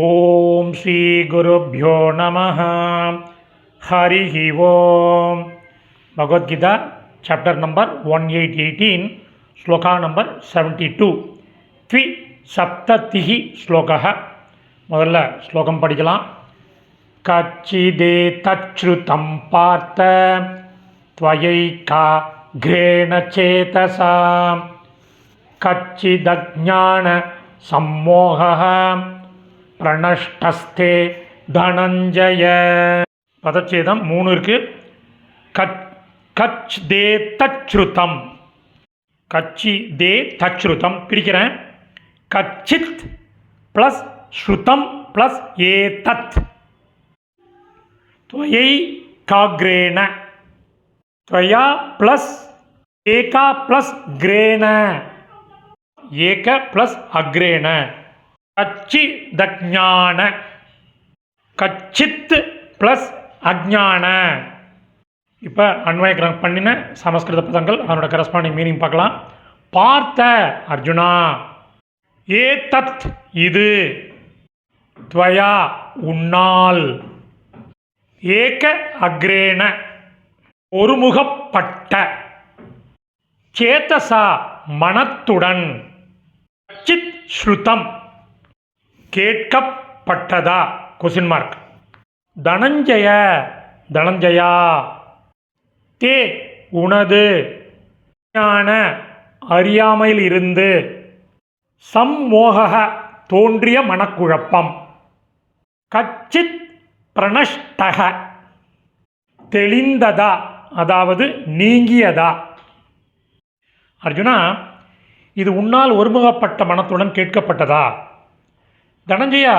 ஓம் ஸ்ரீ குருப்யோ நமஹ. ஹரிஹி ஓம். Bhagavad Gita chapter number 1818, shloka number 72. த்வி சப்ததிஹி ஸ்லோகः. முதல்ல ஸ்லோகம் படிக்கலாம். கச்சிதே தச்ருதம் பார்த்த த்வயைகா கிரேண சேதசா கச்சிதஜ்ஞான சம்மோகः பிரணஷ்டஸ்தே தனஞ்சய. பதச்சேதம் 3 இருக்கு. கச் தே தச்ருதம், கச்சி தே தச்ருதம் பிரிக்கிறேன். கச்சித் ப்ளஸ் ஸ்ருதம் ப்ளஸ் ஏதத். त्वयै काग्रेण, त्वया प्लस एका प्लस ग्रेण, एक प्लस अग्रेण. कच्चिदज्ञान, கச்சித் ப்ளஸ் அஜ்ஞான. இப்போ அன்வய கிரகம் பண்ணின சமஸ்கிருத பதங்கள், அதனோட கரஸ்பாண்டிங் மீனிங் பார்க்கலாம். பார்த்த அர்ஜுனா, ஏதத் இது, த்வயா உன்னால், ஏக அக்ரேண ஒருமுகப்பட்ட, சேதசா மனத்துடன், கச்சித் ஸ்ருதம் கேட்கப்பட்டதா கொஸ்டின் மார்க், தனஞ்சய தனஞ்சயா, தே உனது, ஞான அறியாமையில் இருந்து, சம்மோக தோன்றிய மனக்குழப்பம், கச்சித் பிரணஷ்டக தெளிந்ததா அதாவது நீங்கியதா. அர்ஜுனா, இது உன்னால் ஒருமுகப்பட்ட மனத்துடன் கேட்கப்பட்டதா. தனஞ்சயா,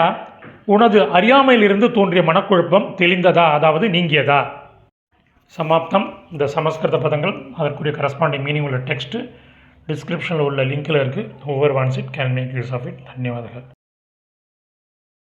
உனது அறியாமையிலிருந்து தோன்றிய மனக்குழப்பம் தெளிந்ததா அதாவது நீங்கியதா. சமாப்தம். இந்த சமஸ்கிருத பதங்கள் அதற்குரிய கரஸ்பாண்டிங் மீனிங் உள்ள டெக்ஸ்ட்டு டிஸ்கிரிப்ஷனில் உள்ள லிங்கில் இருக்குது. ஒவ்வொரு once it can make use of it. தன்யவாதங்கள்.